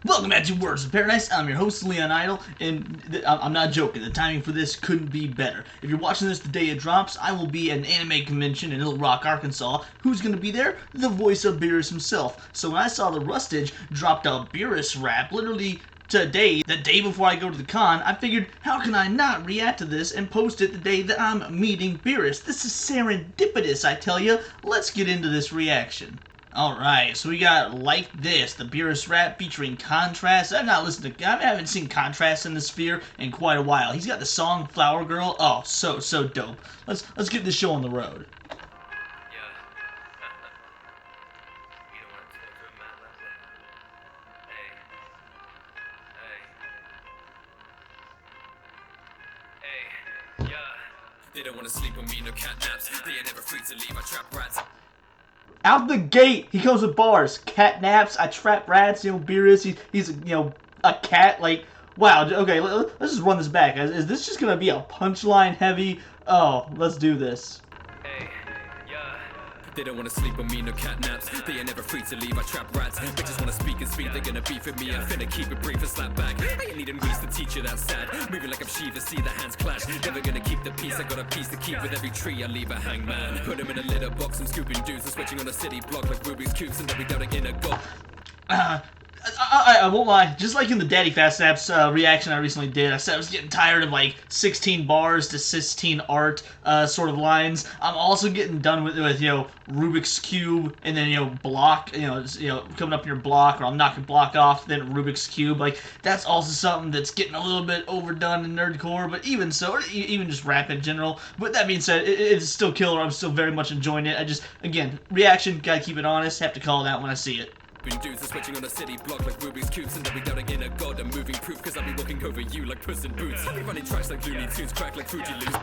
Welcome back to Words of Paradise. I'm your host, Leon Idol, and I'm not joking. The timing for this couldn't be better. If you're watching this the day it drops, I will be at an anime convention in Little Rock, Arkansas. Who's going to be there? The voice of Beerus himself. So when I saw the Rustage dropped a Beerus rap literally today, the day before I go to the con, I figured, how can I not react to this and post it the day that I'm meeting Beerus? This is serendipitous, I tell you. Let's get into this reaction. Alright, so we got Like This, the Beerus rap featuring Contrast. I haven't seen Contrast in the Sphere in quite a while. He's got the song Flower Girl. Oh, so dope. Let's get this show on the road. They don't want to sleep on me, no cat naps. They are never free to leave, I trap rats. Out the gate, he comes with bars. Cat naps, I trap rats, Beerus, he's a cat, like, wow, okay, let's just run this back. Is this just gonna be a punchline heavy? Oh, let's do this. They don't want to sleep on me, no cat naps. They are never free to leave, I trap rats. Bitches want to speak and speak, they're gonna beef with me. I'm finna keep it brief and slap back. I ain't needing reason to teach you that's sad. Moving like I'm Shiva, see the hands clash. Never gonna keep the peace, I got a piece to keep. With every tree I leave a hangman. Put him in a litter box, I'm scooping dudes. I'm switching on a city block like Rubik's Cubes. And they'll be doubting in a goal. I won't lie, just like in the Daddy Fast Snaps reaction I recently did, I said I was getting tired of like 16 bars to 16 art sort of lines. I'm also getting done with Rubik's Cube and then block, coming up in your block, or I'm knocking block off, then Rubik's Cube. Like, that's also something that's getting a little bit overdone in nerdcore, but even so, or even just rap in general. But that being said, it's still killer. I'm still very much enjoying it. I just, again, reaction, gotta keep it honest, have to call it out when I see it. Dudes are switching on a city block like Rubik's Cubes. And they'll be doubting in a god, I'm moving proof. Cause I'll be walking over you like Puss in Boots. I'll be running tracks like Looney Tunes, crack like Fuji Loose.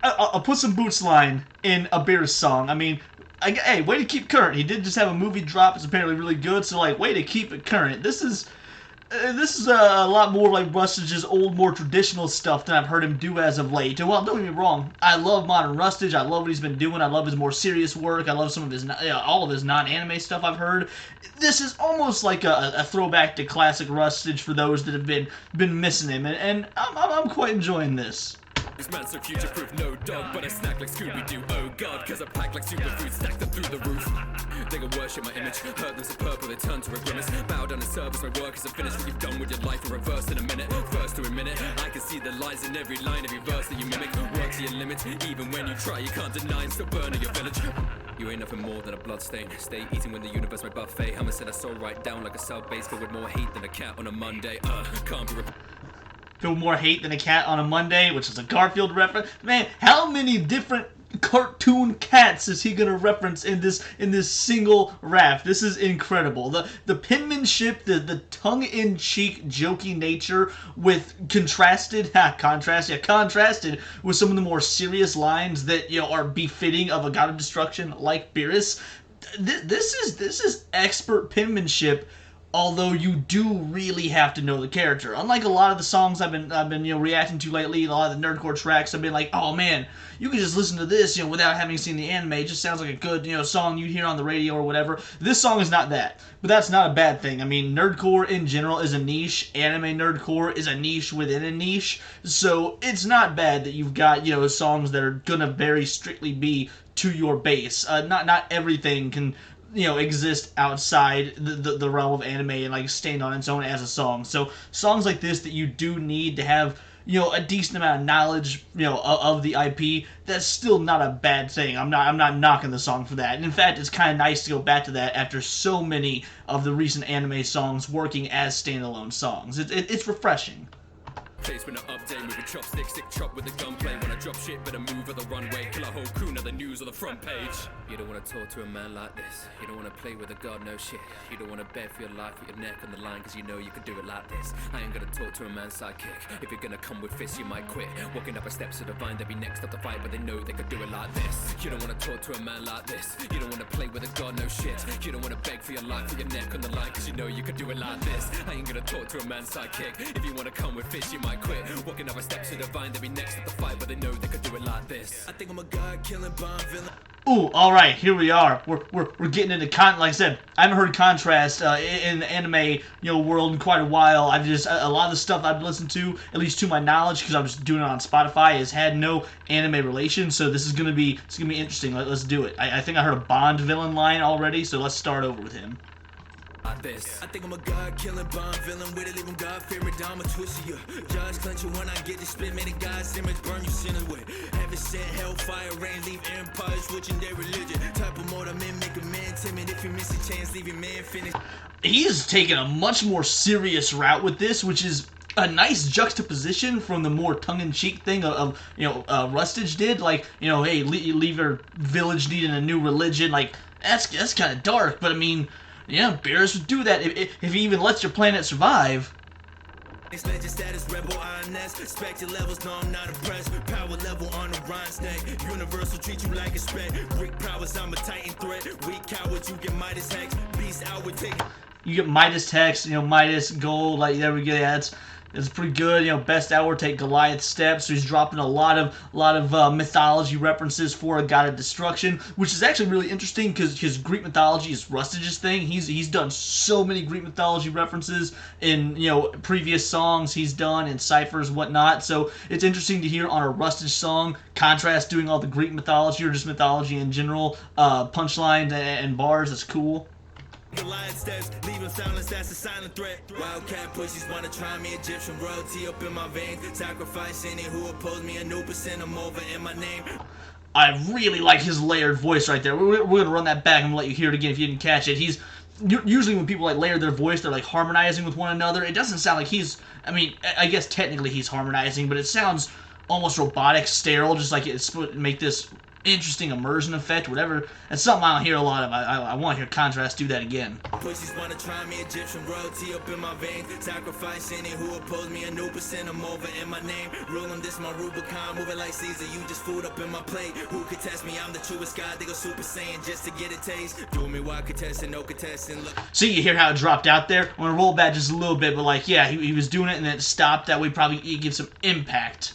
A Puss in Boots line in a Beerus song. I mean, hey, way to keep current. He did just have a movie drop. It's apparently really good. So, like, way to keep it current. This is a lot more like Rustage's old, more traditional stuff than I've heard him do as of late. And well, don't get me wrong, I love modern Rustage. I love what he's been doing. I love his more serious work. I love some of his, all of his non-anime stuff I've heard. This is almost like a throwback to classic Rustage for those that have been missing him, and I'm quite enjoying this. This man's so future-proof, no dog, but I snack like Scooby-Doo, oh god, cause I pack like superfood, stacked up through the roof. They gon' worship my image, hurt them so purple, they turn to a grimace. Bow down in service, my work isn't finished, what you've done with your life in reverse in a minute. First to a minute, I can see the lies in every line, every verse that you mimic. Work to your limit, even when you try, you can't deny and still burn your village. You ain't nothing more than a bloodstain. Stay eating when the universe my buffet. Hammer said I saw right down like a south base, but with more hate than a cat on a Monday. Can't be Feel more hate than a cat on a Monday, which is a Garfield reference. Man, how many different cartoon cats is he gonna reference in this single rap? This is incredible. The penmanship, the tongue-in-cheek, jokey nature with contrasted with some of the more serious lines that are befitting of a god of destruction like Beerus. This is expert penmanship. Although you do really have to know the character. Unlike a lot of the songs I've been reacting to lately, a lot of the nerdcore tracks, I've been like, oh man, you can just listen to this, without having seen the anime. It just sounds like a good, song you'd hear on the radio or whatever. This song is not that, but that's not a bad thing. I mean, nerdcore in general is a niche. Anime nerdcore is a niche within a niche. So it's not bad that you've got, songs that are gonna very strictly be to your base. Not everything can exist outside the realm of anime and like stand on its own as a song. So songs like this that you do need to have a decent amount of knowledge of the IP, that's still not a bad thing. I'm not knocking the song for that. And in fact, it's kind of nice to go back to that after so many of the recent anime songs working as standalone songs. It's refreshing. Place when I update, moving chopstick, stick chop with the gunplay. When I drop shit, better move on the runway. Kill a whole crew, now the news on the front page. You don't wanna talk to a man like this. You don't wanna play with a god, no shit. You don't wanna beg for your life with your neck on the line, cause you know you could do it like this. I ain't gonna talk to a man's sidekick. If you're gonna come with fists, you might quit. Walking up a steps to the vine, they'll be next up to fight, but they know they could do it like this. You don't wanna talk to a man like this. You don't wanna play with a god, no shit. You don't wanna beg for your life with your neck on the line, cause you know you could do it like this. I ain't gonna talk to a man's sidekick. If you wanna come with fists, you might quit. Walking up a steps to the vine, they'll be next up to fight, but they know they could do it like this. I think I'm a god killing bomb villain. Ooh, all right, here we are. We're getting into like I said, I haven't heard Contrast in the anime world in quite a while. I've just a lot of the stuff I've listened to, at least to my knowledge, because I was doing it on Spotify, has had no anime relation. So this is gonna be interesting. Let's do it. I think I heard a Bond villain line already, so let's start over with him. This. I think I'm a god-killing bomb villain with it, leaving God-fearing dime a twist you. Judge clench you when I get to spit, made a God's image burn you sinners with. Heaven sent hellfire rain, leave empires switching their religion. Type of mode I'm in, make a man timid. If you miss a chance, leave your man finished. He's taken a much more serious route with this, which is a nice juxtaposition from the more tongue-in-cheek thing of Rustage did. Like, hey, leave your village needing a new religion. Like, that's kind of dark, but I mean, yeah, Beerus would do that if he even lets your planet survive. Legend status, rebel INS. Spectre levels, no, I'm not impressed. Power level on the Rhine's neck. Universal treat you like a spec. Greek prowess, I'm a titan threat. Weak cowards, you get Midas Hex. Beast out with take. You get Midas Hex, Midas Gold, like there we go. Yeah, it's pretty good. Best hour, take Goliath's steps. So he's dropping a lot of mythology references for a god of destruction, which is actually really interesting because Greek mythology is Rustage's thing. He's done so many Greek mythology references in previous songs he's done in ciphers, whatnot. So it's interesting to hear on a Rustage song Contrast doing all the Greek mythology or just mythology in general, punchlines and bars. That's cool. Goliath steps, leave him silence, that's a silent threat. Wildcat pushes wanna try me, Egyptian royalty up in my veins. Sacrifice any who oppose me, Anubis send them over in my name. I really like his layered voice right there. We're gonna run that back and let you hear it again if you didn't catch it. He's usually when people like layer their voice, they're like harmonizing with one another. It doesn't sound like he's. I mean, I guess technically he's harmonizing, but it sounds almost robotic, sterile, just like it's supposed to make this interesting immersion effect, whatever. That's something I don't hear a lot of. I want to hear Contrast do that again. Pussies wanna try me, Egyptian royalty up in my veins. Sacrifice any who oppose me, Anubis send them over in my name. Rule them, this my Rubicon, moving like Caesar, you just food up in my plate. Who could test me? I'm the truest god, they go Super Saiyan just to get a taste. Do me why contesting, no contesting. Look. See, you hear how it dropped out there? I'm gonna roll back just a little bit, but like, yeah, he was doing it and then it stopped. That way probably it gives some impact.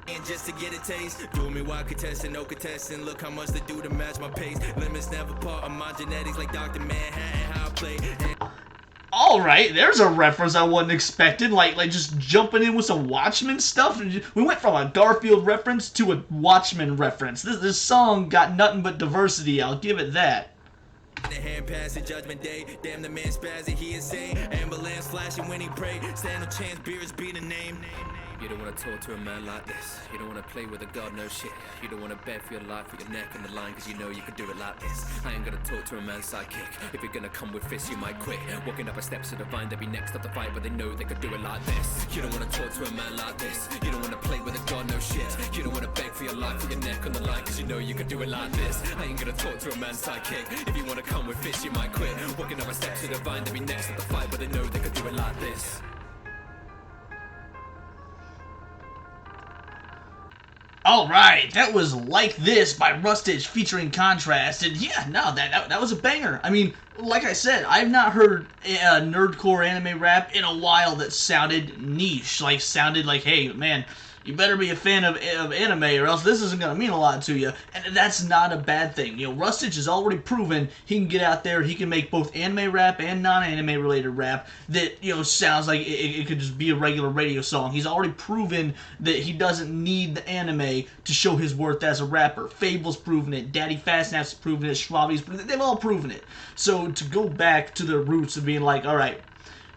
And just to get a taste, do me why contesting, no contesting. Look how much they do to match my pace. Limits never part of my genetics, like Dr. Manhattan, how I play. All right, there's a reference I wasn't expecting. Like just jumping in with some Watchmen stuff. We went from a Garfield reference to a Watchmen reference. This song got nothing but diversity. I'll give it that. The hand passing judgment day, damn the man spazzing, he insane. Ambulance flashing when he pray. Stand no chance, Beerus be the name. You don't want to talk to a man like this. You don't want to play with a god, no shit. You don't want to bet for your life with your neck on the line, cause you know you can do it like this. I ain't gonna talk to a man's sidekick. If you're gonna come with fists, you might quit. Walking up a steps to the vine, they'll be next up the fight, but they know they could do it like this. You don't want to talk to a man like this. You don't want to play with a god, no shit. You don't want to beg for your life with your neck on the line, cause you know you can do it like this. I ain't gonna talk to a man's sidekick. If you want to come with fists, you might quit. Walking up a steps to the vine, they'll be next up the fight, but they know they could do it like this. Alright, that was Like This by Rustage featuring Contrast, and yeah, no, that was a banger. I mean, like I said, I've not heard a nerdcore anime rap in a while that sounded niche, sounded like, hey, man, you better be a fan of anime or else this isn't going to mean a lot to you. And that's not a bad thing. Rustage has already proven he can get out there, he can make both anime rap and non-anime related rap that, sounds like it could just be a regular radio song. He's already proven that he doesn't need the anime to show his worth as a rapper. Fable's proven it, Daddy Fastnaps has proven it, Schwabi's proven it, they've all proven it. So to go back to the roots of being like, alright,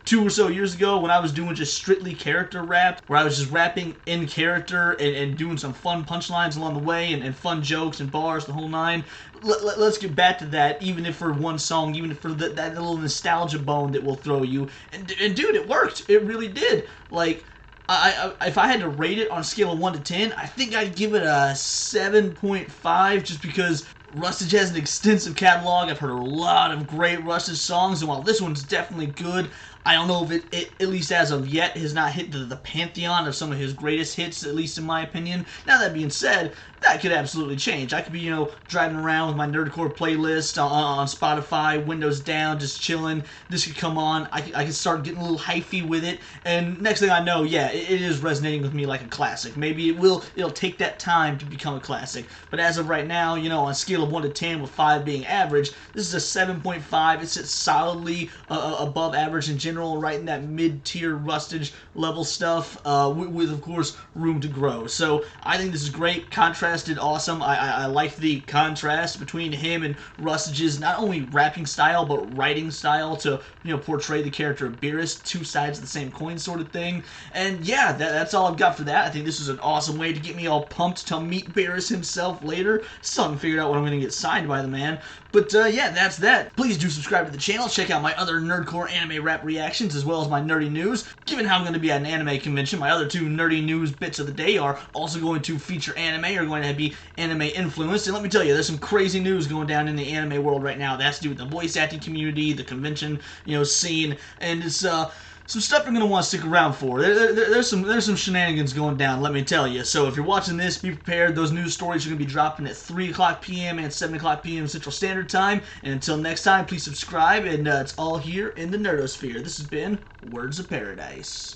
2 or so years ago when I was doing just strictly character rap, where I was just rapping in character and doing some fun punchlines along the way and fun jokes and bars, the whole nine. Let's get back to that, even if for one song, even for that little nostalgia bone that will throw you. And dude, it worked. It really did. Like, if I had to rate it on a scale of 1 to 10, I think I'd give it a 7.5 just because Rustage has an extensive catalog. I've heard a lot of great Rustage songs, and while this one's definitely good, I don't know if it at least as of yet, has not hit the pantheon of some of his greatest hits, at least in my opinion. Now, that being said, that could absolutely change. I could be, driving around with my Nerdcore playlist on Spotify, windows down, just chilling. This could come on. I could start getting a little hyphy with it, and next thing I know, yeah, it is resonating with me like a classic. Maybe it'll take that time to become a classic, but as of right now, on a scale of 1 to 10, with 5 being average, this is a 7.5. It sits solidly above average in general, right in that mid-tier Rustage level stuff, with of course room to grow. So I think this is great. Contrasted, awesome. I like the contrast between him and Rustage's not only rapping style but writing style to portray the character of Beerus. Two sides of the same coin sort of thing. And yeah, that's all I've got for that. I think this is an awesome way to get me all pumped to meet Beerus himself later. Still haven't figured out when I'm going to get signed by the man. But yeah, that's that. Please do subscribe to the channel. Check out my other Nerdcore anime rap reactions as well as my nerdy news. Given how I'm going to be at an anime convention, my other 2 nerdy news bits of the day are also going to feature anime, are going to be anime influenced. And let me tell you, there's some crazy news going down in the anime world right now. That's to do with the voice acting community, the convention, scene, and it's some stuff you're going to want to stick around for. There's some shenanigans going down, let me tell you. So if you're watching this, be prepared. Those news stories are going to be dropping at 3 o'clock p.m. and 7 o'clock p.m. Central Standard Time. And until next time, please subscribe, and it's all here in the Nerdosphere. This has been Words of Paradise.